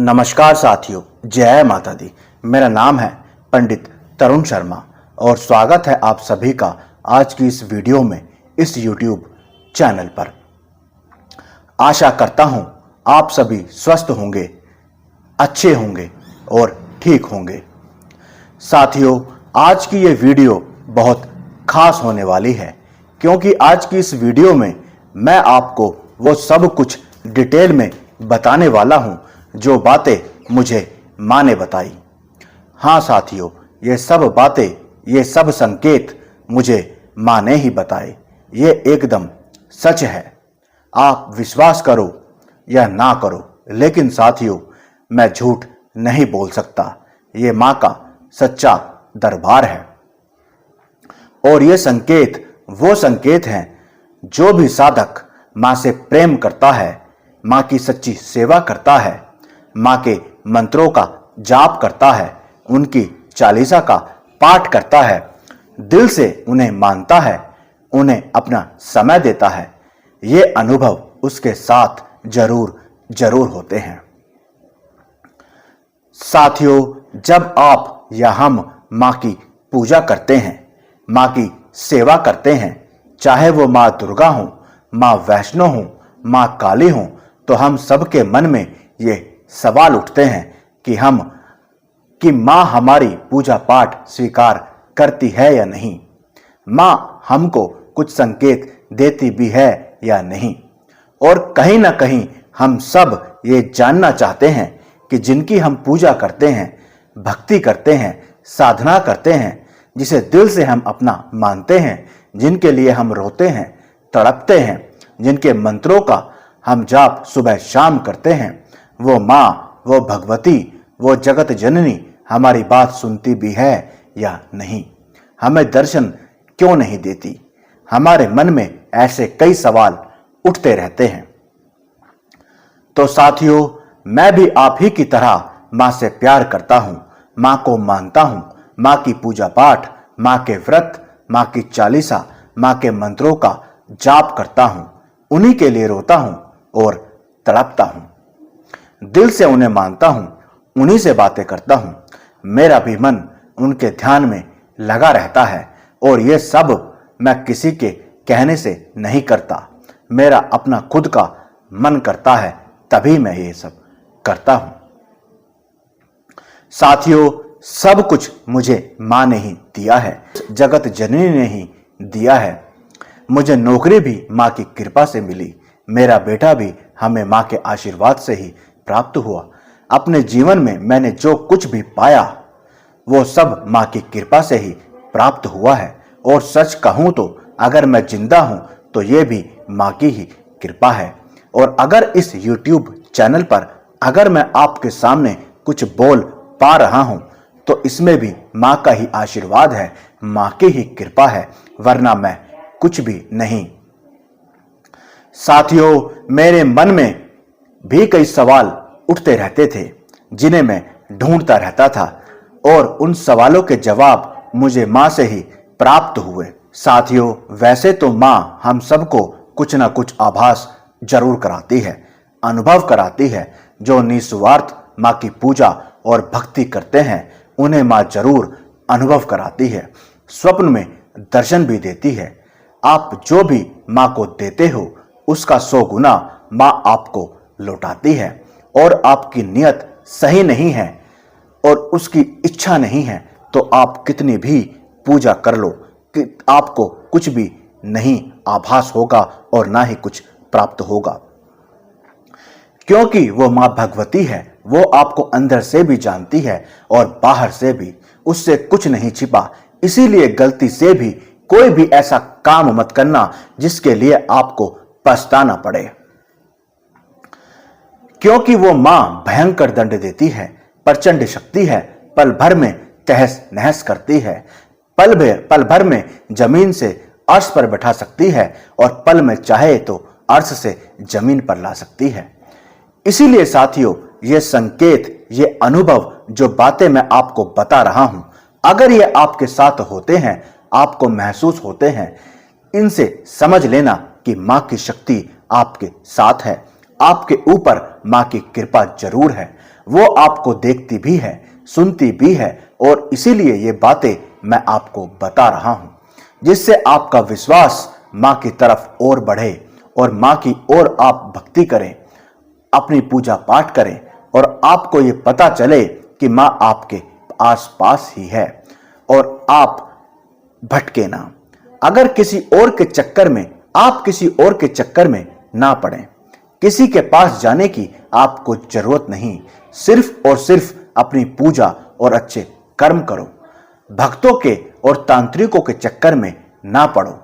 नमस्कार साथियों, जय माता दी। मेरा नाम है पंडित तरुण शर्मा और स्वागत है आप सभी का आज की इस वीडियो में इस YouTube चैनल पर। आशा करता हूं आप सभी स्वस्थ होंगे, अच्छे होंगे और ठीक होंगे। साथियों, आज की ये वीडियो बहुत खास होने वाली है क्योंकि आज की इस वीडियो में मैं आपको वो सब कुछ डिटेल में बताने वाला हूं जो बातें मुझे माँ ने बताई। हाँ साथियों, ये सब बातें, ये सब संकेत मुझे माँ ने ही बताए। ये एकदम सच है, आप विश्वास करो या ना करो, लेकिन साथियों मैं झूठ नहीं बोल सकता। ये माँ का सच्चा दरबार है और ये संकेत वो संकेत हैं जो भी साधक माँ से प्रेम करता है, माँ की सच्ची सेवा करता है, माँ के मंत्रों का जाप करता है, उनकी चालीसा का पाठ करता है, दिल से उन्हें मानता है, उन्हें अपना समय देता है, ये अनुभव उसके साथ जरूर जरूर होते हैं। साथियों, जब आप या हम माँ की पूजा करते हैं, माँ की सेवा करते हैं, चाहे वो माँ दुर्गा हो, माँ वैष्णो हो, माँ काली हो, तो हम सबके मन में ये सवाल उठते हैं कि माँ हमारी पूजा पाठ स्वीकार करती है या नहीं, माँ हमको कुछ संकेत देती भी है या नहीं। और कहीं ना कहीं हम सब ये जानना चाहते हैं कि जिनकी हम पूजा करते हैं, भक्ति करते हैं, साधना करते हैं, जिसे दिल से हम अपना मानते हैं, जिनके लिए हम रोते हैं, तड़पते हैं, जिनके मंत्रों का हम जाप सुबह शाम करते हैं, वो माँ, वो भगवती, वो जगत जननी हमारी बात सुनती भी है या नहीं, हमें दर्शन क्यों नहीं देती। हमारे मन में ऐसे कई सवाल उठते रहते हैं। तो साथियों, मैं भी आप ही की तरह माँ से प्यार करता हूँ, माँ को मानता हूँ, माँ की पूजा पाठ, माँ के व्रत, माँ की चालीसा, माँ के मंत्रों का जाप करता हूँ, उन्हीं के लिए रोता हूँ और तड़पता हूँ, दिल से उन्हें मानता हूँ, उन्हीं से बातें करता हूँ। मेरा भी मन उनके ध्यान में लगा रहता है और ये सब मैं किसी के कहने से नहीं करता, मेरा अपना खुद का मन करता है, तभी मैं ये सब करता हूँ। साथियों, सब कुछ मुझे माँ ने ही दिया है, जगत जननी ने ही दिया है। मुझे नौकरी भी माँ की कृपा से मिली, मेरा बेटा भी हमें माँ के आशीर्वाद से ही प्राप्त हुआ। अपने जीवन में मैंने जो कुछ भी पाया वो सब माँ की कृपा से ही प्राप्त हुआ है। और सच कहूँ तो अगर मैं जिंदा हूँ तो ये भी माँ की ही कृपा है। और अगर इस YouTube चैनल पर अगर मैं आपके सामने कुछ बोल पा रहा हूँ तो इसमें भी माँ का ही आशीर्वाद है, माँ की ही कृपा है, वरना मैं कुछ भी नहीं। साथियों, मेरे मन में भी कई सवाल उठते रहते थे जिन्हें मैं ढूंढता रहता था और उन सवालों के जवाब मुझे माँ से ही प्राप्त हुए। साथियों, वैसे तो माँ हम सबको कुछ ना कुछ आभास जरूर कराती है, अनुभव कराती है। जो निस्वार्थ माँ की पूजा और भक्ति करते हैं उन्हें माँ जरूर अनुभव कराती है, स्वप्न में दर्शन भी देती है। आप जो भी माँ को देते हो उसका 100 गुना माँ आपको लौटाती है। और आपकी नियत सही नहीं है और उसकी इच्छा नहीं है तो आप कितनी भी पूजा कर लो कि आपको कुछ भी नहीं आभास होगा और ना ही कुछ प्राप्त होगा, क्योंकि वो माँ भगवती है। वो आपको अंदर से भी जानती है और बाहर से भी, उससे कुछ नहीं छिपा। इसीलिए गलती से भी कोई भी ऐसा काम मत करना जिसके लिए आपको पछताना पड़े, क्योंकि वो माँ भयंकर दंड देती है, प्रचंड शक्ति है, पल भर में तहस नहस करती है, पल भर में जमीन से अर्श पर बैठा सकती है और पल में चाहे तो अर्श से जमीन पर ला सकती है। इसीलिए साथियों, ये संकेत, ये अनुभव, जो बातें मैं आपको बता रहा हूं, अगर ये आपके साथ होते हैं, आपको महसूस होते हैं, इनसे समझ लेना कि माँ की शक्ति आपके साथ है, आपके ऊपर माँ की कृपा जरूर है। वो आपको देखती भी है, सुनती भी है, और इसीलिए ये बातें मैं आपको बता रहा हूं, जिससे आपका विश्वास मां की तरफ और बढ़े और मां की ओर आप भक्ति करें, अपनी पूजा पाठ करें और आपको ये पता चले कि मां आपके आसपास ही है और आप भटके ना। अगर किसी और के चक्कर में आप किसी और के चक्कर में ना पड़ें, किसी के पास जाने की आपको जरूरत नहीं। सिर्फ और सिर्फ अपनी पूजा और अच्छे कर्म करो। भक्तों के और तांत्रिकों के चक्कर में ना पड़ो।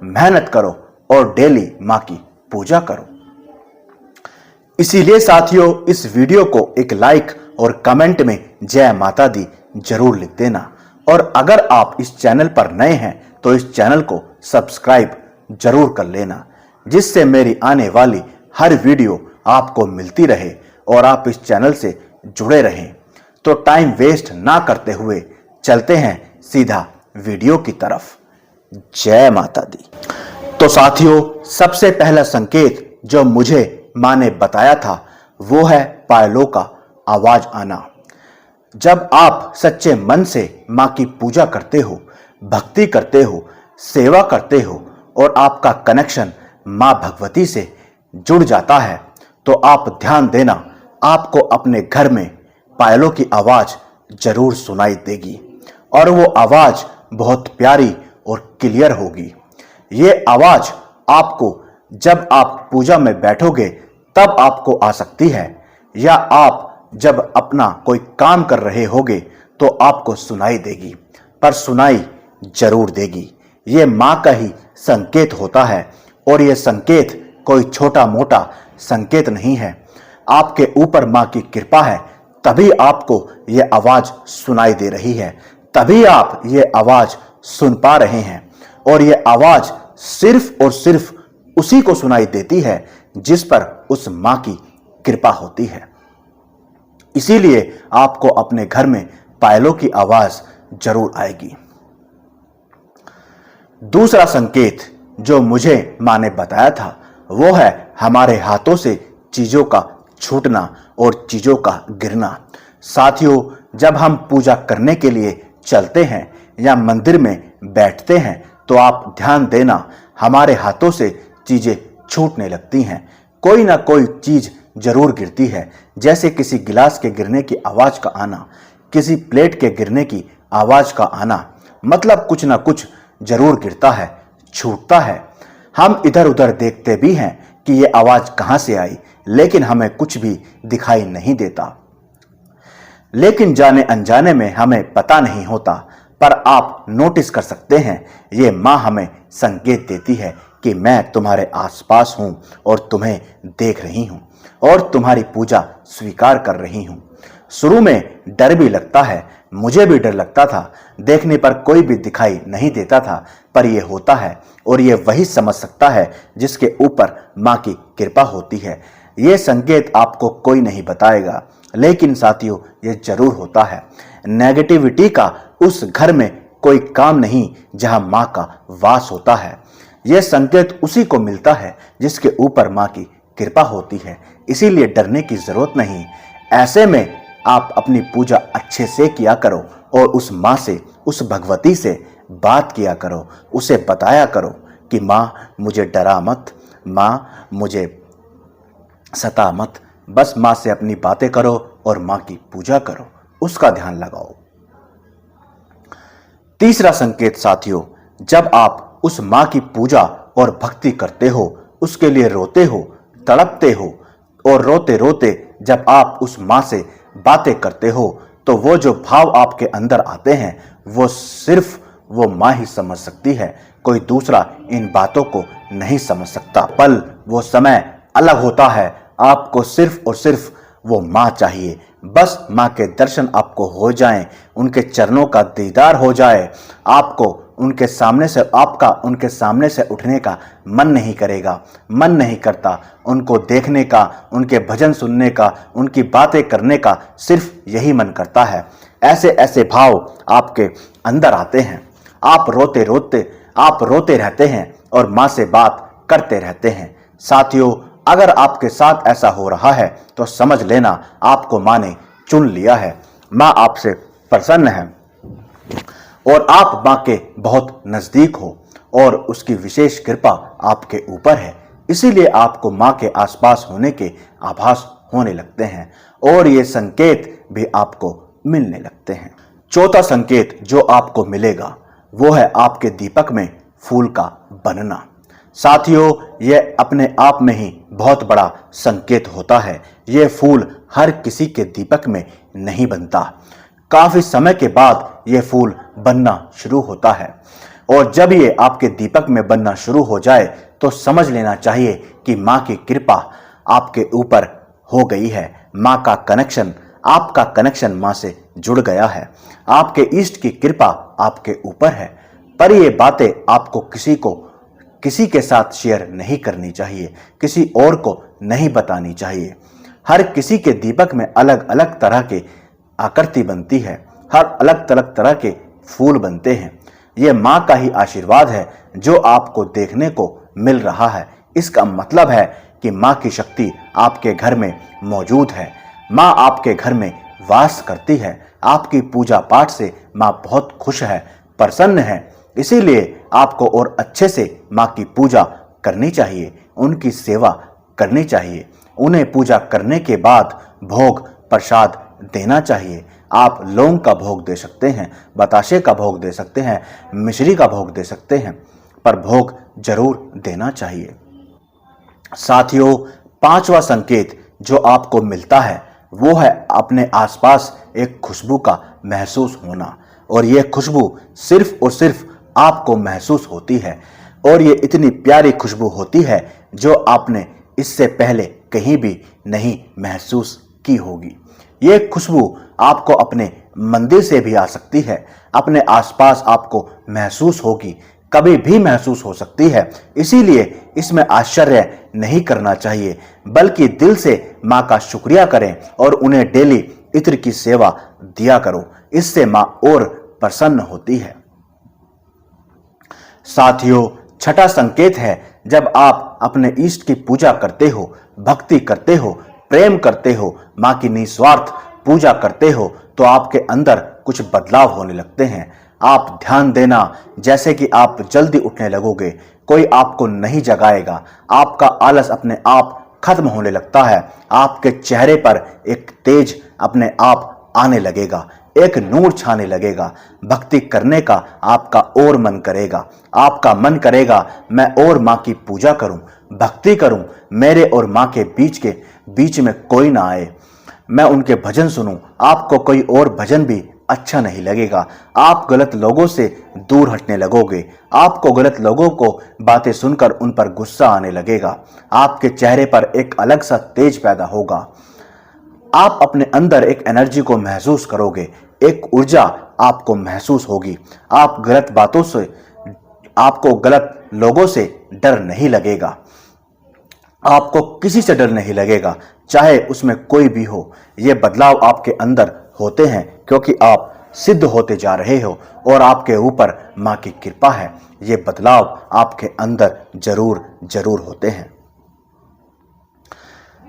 मेहनत करो और डेली मां की पूजा करो। इसीलिए साथियों, इस वीडियो को एक लाइक और कमेंट में जय माता दी जरूर लिख देना। और अगर आप इस चैनल पर नए हैं तो इस चैनल को सब्सक्राइब जरूर कर लेना, जिससे मेरी आने वाली हर वीडियो आपको मिलती रहे और आप इस चैनल से जुड़े रहें। तो टाइम वेस्ट ना करते हुए चलते हैं सीधा वीडियो की तरफ। जय माता दी। तो साथियों, सबसे पहला संकेत जो मुझे मां ने बताया था वो है पायलों का आवाज आना। जब आप सच्चे मन से मां की पूजा करते हो, भक्ति करते हो, सेवा करते हो और आपका कनेक्शन मां भगवती से जुड़ जाता है, तो आप ध्यान देना, आपको अपने घर में पायलों की आवाज जरूर सुनाई देगी और वो आवाज बहुत प्यारी और क्लियर होगी। ये आवाज आपको जब आप पूजा में बैठोगे तब आपको आ सकती है, या आप जब अपना कोई काम कर रहे होगे तो आपको सुनाई देगी, पर सुनाई जरूर देगी। ये मां का ही संकेत होता है और ये संकेत कोई छोटा मोटा संकेत नहीं है। आपके ऊपर मां की कृपा है, तभी आपको ये आवाज सुनाई दे रही है, तभी आप ये आवाज सुन पा रहे हैं। और ये आवाज सिर्फ और सिर्फ उसी को सुनाई देती है जिस पर उस मां की कृपा होती है। इसीलिए आपको अपने घर में पायलों की आवाज जरूर आएगी। दूसरा संकेत जो मुझे मां ने बताया था वो है हमारे हाथों से चीजों का छूटना और चीजों का गिरना। साथियों, जब हम पूजा करने के लिए चलते हैं या मंदिर में बैठते हैं तो आप ध्यान देना, हमारे हाथों से चीजें छूटने लगती हैं। कोई ना कोई चीज जरूर गिरती है, जैसे किसी गिलास के गिरने की आवाज का आना, किसी प्लेट के गिरने की आवाज का आना, मतलब कुछ ना कुछ जरूर गिरता है, छूटता है। हम इधर उधर देखते भी हैं कि ये आवाज कहां से आई, लेकिन हमें कुछ भी दिखाई नहीं देता। लेकिन जाने अनजाने में हमें पता नहीं होता, पर आप नोटिस कर सकते हैं, ये मां हमें संकेत देती है कि मैं तुम्हारे आसपास हूं और तुम्हें देख रही हूं और तुम्हारी पूजा स्वीकार कर रही हूं। शुरू में डर भी लगता है, मुझे भी डर लगता था, देखने पर कोई भी दिखाई नहीं देता था, पर यह होता है और ये वही समझ सकता है जिसके ऊपर मां की कृपा होती है। ये संकेत आपको कोई नहीं बताएगा, लेकिन साथियों ये जरूर होता है। नेगेटिविटी का उस घर में कोई काम नहीं जहां मां का वास होता है। यह संकेत उसी को मिलता है जिसके ऊपर मां की कृपा होती है, इसीलिए डरने की जरूरत नहीं। ऐसे में आप अपनी पूजा अच्छे से किया करो और उस मां से, उस भगवती से बात किया करो, उसे बताया करो कि मां मुझे डरा मत, मां मुझे सता मत। बस मां से अपनी बातें करो और मां की पूजा करो, उसका ध्यान लगाओ। तीसरा संकेत साथियों, जब आप उस मां की पूजा और भक्ति करते हो, उसके लिए रोते हो, तड़पते हो और रोते रोते जब आप उस मां से बातें करते हो, तो वो जो भाव आपके अंदर आते हैं वो सिर्फ वो मां ही समझ सकती है। कोई दूसरा इन बातों को नहीं समझ सकता। पल वो समय अलग होता है। आपको सिर्फ और सिर्फ वो मां चाहिए। बस मां के दर्शन आपको हो जाएं, उनके चरणों का दीदार हो जाए, आपको उनके सामने से उठने का मन नहीं करेगा, मन नहीं करता। उनको देखने का, उनके भजन सुनने का, उनकी बातें करने का सिर्फ यही मन करता है। ऐसे ऐसे भाव आपके अंदर आते हैं। आप रोते रोते रहते हैं और मां से बात करते रहते हैं। साथियों, अगर आपके साथ ऐसा हो रहा है तो समझ लेना आपको माँ ने चुन लिया है। माँ आपसे प्रसन्न है और आप माँ के बहुत नजदीक हो और उसकी विशेष कृपा आपके ऊपर है। इसीलिए आपको माँ के आसपास होने के आभास होने लगते हैं और ये संकेत भी आपको मिलने लगते हैं। चौथा संकेत जो आपको मिलेगा वो है आपके दीपक में फूल का बनना। साथियों, यह अपने आप में ही बहुत बड़ा संकेत होता है। यह फूल हर किसी के दीपक में नहीं बनता। काफी समय के बाद यह फूल बनना शुरू होता है और जब ये आपके दीपक में बनना शुरू हो जाए तो समझ लेना चाहिए कि माँ की कृपा आपके ऊपर हो गई है। माँ का कनेक्शन, आपका कनेक्शन माँ से जुड़ गया है। आपके इष्ट की कृपा आपके ऊपर है। पर ये बातें आपको किसी के साथ शेयर नहीं करनी चाहिए, किसी और को नहीं बतानी चाहिए। हर किसी के दीपक में अलग अलग तरह के आकृति बनती है, हर अलग अलग तरह के फूल बनते हैं। यह माँ का ही आशीर्वाद है जो आपको देखने को मिल रहा है। इसका मतलब है कि माँ की शक्ति आपके घर में मौजूद है। माँ आपके घर में वास करती है। आपकी पूजा पाठ से माँ बहुत खुश है, प्रसन्न है। इसीलिए आपको और अच्छे से माँ की पूजा करनी चाहिए, उनकी सेवा करनी चाहिए। उन्हें पूजा करने के बाद भोग प्रसाद देना चाहिए। आप लौंग का भोग दे सकते हैं, बताशे का भोग दे सकते हैं, मिश्री का भोग दे सकते हैं, पर भोग जरूर देना चाहिए। साथियों, पांचवा संकेत जो आपको मिलता है वो है अपने आसपास एक खुशबू का महसूस होना। और यह खुशबू सिर्फ और सिर्फ आपको महसूस होती है और ये इतनी प्यारी खुशबू होती है जो आपने इससे पहले कहीं भी नहीं महसूस की होगी। ये खुशबू आपको अपने मंदिर से भी आ सकती है, अपने आसपास आपको महसूस होगी, कभी भी महसूस हो सकती है। इसीलिए इसमें आश्चर्य नहीं करना चाहिए, बल्कि दिल से माँ का शुक्रिया करें और उन्हें डेली इत्र की सेवा दिया करो। इससे माँ और प्रसन्न होती है। साथियों, छठा संकेत है जब आप अपने इष्ट की पूजा करते हो, भक्ति करते हो, प्रेम करते हो, माँ की निस्वार्थ पूजा करते हो तो आपके अंदर कुछ बदलाव होने लगते हैं। आप ध्यान देना, जैसे कि आप जल्दी उठने लगोगे, कोई आपको नहीं जगाएगा, आपका आलस अपने आप खत्म होने लगता है। आपके चेहरे पर एक तेज अपने आप आने लगेगा, एक नूर छाने लगेगा। भक्ति करने का आपका और मन करेगा, आपका मन करेगा मैं और माँ की पूजा करूं, भक्ति करूं, मेरे और माँ के बीच में कोई ना आए, मैं उनके भजन सुनूं। आपको कोई और भजन भी अच्छा नहीं लगेगा। आप गलत लोगों से दूर हटने लगोगे। आपको गलत लोगों को बातें सुनकर उन पर गुस्सा आने लगेगा। आपके चेहरे पर एक अलग सा तेज पैदा होगा। आप अपने अंदर एक एनर्जी को महसूस करोगे, एक ऊर्जा आपको महसूस होगी। आपको गलत लोगों से डर नहीं लगेगा। आपको किसी से डर नहीं लगेगा, चाहे उसमें कोई भी हो। ये बदलाव आपके अंदर होते हैं क्योंकि आप सिद्ध होते जा रहे हो और आपके ऊपर माँ की कृपा है। ये बदलाव आपके अंदर जरूर जरूर होते हैं।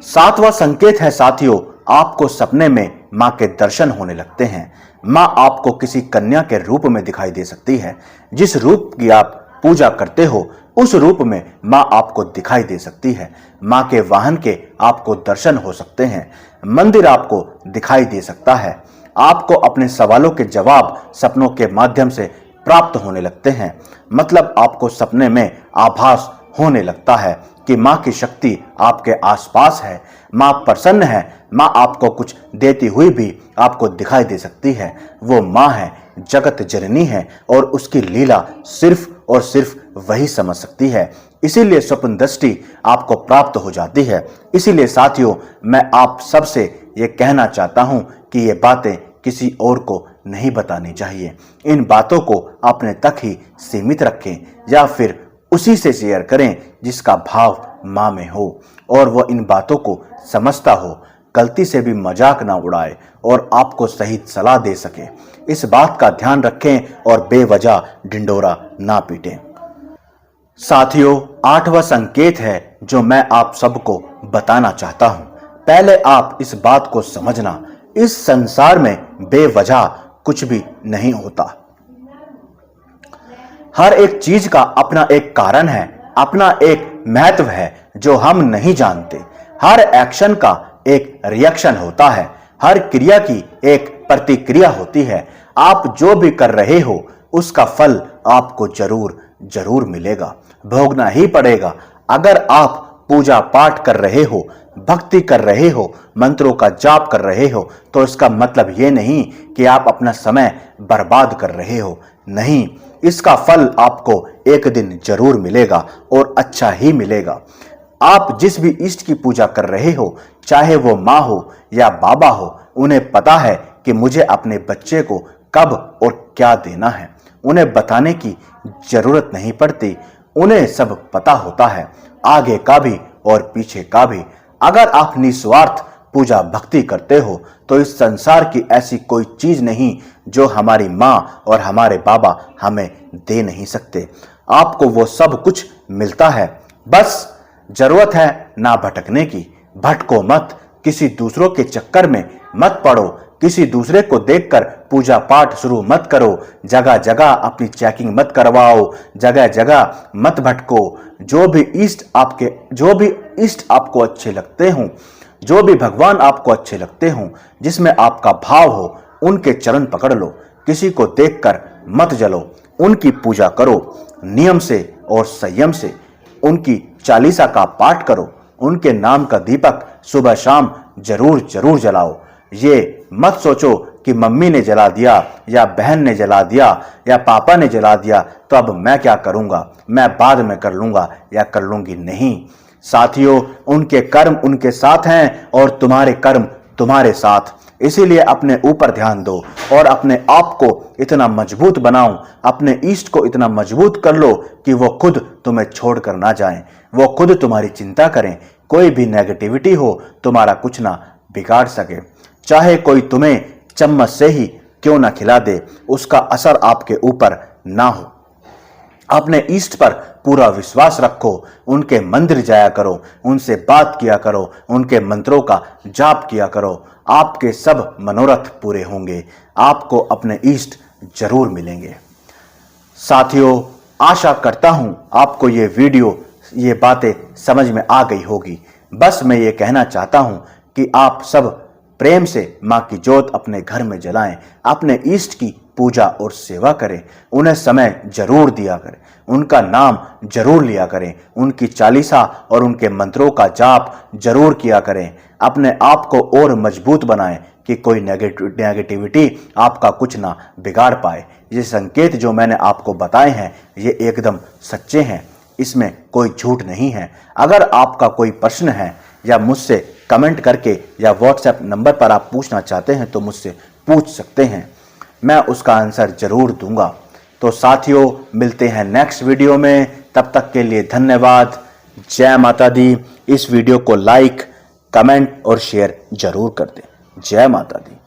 सातवां संकेत है साथियों, आपको सपने में माँ के दर्शन होने लगते हैं। माँ आपको किसी कन्या के रूप में दिखाई दे सकती है। जिस रूप की आप पूजा करते हो उस रूप में माँ आपको दिखाई दे सकती है। माँ के वाहन के आपको दर्शन हो सकते हैं। मंदिर आपको दिखाई दे सकता है। आपको अपने सवालों के जवाब सपनों के माध्यम से प्राप्त होने लगते हैं। मतलब आपको सपने में आभास होने लगता है कि माँ की शक्ति आपके आसपास है, माँ प्रसन्न है। माँ आपको कुछ देती हुई भी आपको दिखाई दे सकती है। वो माँ है, जगत जननी है और उसकी लीला सिर्फ और सिर्फ वही समझ सकती है। इसीलिए स्वप्न दृष्टि आपको प्राप्त हो जाती है। इसीलिए साथियों, मैं आप सबसे ये कहना चाहता हूँ कि ये बातें किसी और को नहीं बतानी चाहिए। इन बातों को अपने तक ही सीमित रखें या फिर उसी से शेयर करें जिसका भाव माँ में हो और वह इन बातों को समझता हो, गलती से भी मजाक ना उड़ाए और आपको सही सलाह दे सके। इस बात का ध्यान रखें और बेवजह ढिंडोरा ना पीटें। साथियों, आठवां संकेत है जो मैं आप सबको बताना चाहता हूं। पहले आप इस बात को समझना, इस संसार में बेवजह कुछ भी नहीं होता। हर एक चीज का अपना एक कारण है, अपना एक महत्व है जो हम नहीं जानते। हर एक्शन का एक रिएक्शन होता है, हर क्रिया की एक प्रतिक्रिया होती है। आप जो भी कर रहे हो उसका फल आपको जरूर जरूर मिलेगा, भोगना ही पड़ेगा। अगर आप पूजा पाठ कर रहे हो, भक्ति कर रहे हो, मंत्रों का जाप कर रहे हो, तो इसका मतलब ये नहीं कि आप अपना समय बर्बाद कर रहे हो। नहीं, इसका फल आपको एक दिन जरूर मिलेगा और अच्छा ही मिलेगा। आप जिस भी इष्ट की पूजा कर रहे हो, चाहे वो माँ हो या बाबा हो, उन्हें पता है कि मुझे अपने बच्चे को कब और क्या देना है। उन्हें बताने की जरूरत नहीं पड़ती, उन्हें सब पता होता है, आगे का भी और पीछे का भी। अगर आप निस्वार्थ पूजा भक्ति करते हो तो इस संसार की ऐसी कोई चीज नहीं जो हमारी माँ और हमारे बाबा हमें दे नहीं सकते। आपको वो सब कुछ मिलता है, बस जरूरत है ना भटकने की। भटको मत, किसी दूसरों के चक्कर में मत पड़ो, किसी दूसरे को देखकर पूजा पाठ शुरू मत करो, जगह जगह अपनी चेकिंग मत करवाओ, जगह जगह मत भटको। जो भी इष्ट आपको अच्छे लगते हों, जो भी भगवान आपको अच्छे लगते हों, जिसमें आपका भाव हो, उनके चरण पकड़ लो। किसी को देखकर मत जलो, उनकी पूजा करो नियम से और संयम से। उनकी चालीसा का पाठ करो, उनके नाम का दीपक सुबह शाम जरूर जरूर जलाओ। ये मत सोचो कि मम्मी ने जला दिया या बहन ने जला दिया या पापा ने जला दिया तो अब मैं क्या करूंगा, मैं बाद में कर लूंगा या कर लूंगी। नहीं साथियों, उनके कर्म उनके साथ हैं और तुम्हारे कर्म तुम्हारे साथ। इसीलिए अपने ऊपर ध्यान दो और अपने आप को इतना मजबूत बनाओ, अपने इष्ट को इतना मजबूत कर लो कि वो खुद तुम्हें छोड़कर ना जाएं, वो खुद तुम्हारी चिंता करें। कोई भी नेगेटिविटी हो तुम्हारा कुछ ना बिगाड़ सके। चाहे कोई तुम्हें चम्मच से ही क्यों ना खिला दे, उसका असर आपके ऊपर ना हो। अपने इष्ट पर पूरा विश्वास रखो, उनके मंदिर जाया करो, उनसे बात किया करो, उनके मंत्रों का जाप किया करो। आपके सब मनोरथ पूरे होंगे, आपको अपने इष्ट जरूर मिलेंगे। साथियों, आशा करता हूं आपको ये वीडियो, ये बातें समझ में आ गई होगी। बस मैं ये कहना चाहता हूं कि आप सब प्रेम से माँ की जोत अपने घर में जलाएं, अपने इष्ट की पूजा और सेवा करें, उन्हें समय जरूर दिया करें, उनका नाम जरूर लिया करें, उनकी चालीसा और उनके मंत्रों का जाप जरूर किया करें। अपने आप को और मजबूत बनाएं कि कोई नेगेटिविटी आपका कुछ ना बिगाड़ पाए। ये संकेत जो मैंने आपको बताए हैं ये एकदम सच्चे हैं, इसमें कोई झूठ नहीं है। अगर आपका कोई प्रश्न है या मुझसे कमेंट करके या व्हाट्सएप नंबर पर आप पूछना चाहते हैं तो मुझसे पूछ सकते हैं, मैं उसका आंसर जरूर दूंगा। तो साथियों, मिलते हैं नेक्स्ट वीडियो में, तब तक के लिए धन्यवाद। जय माता दी। इस वीडियो को लाइक, कमेंट और शेयर जरूर कर दें। जय माता दी।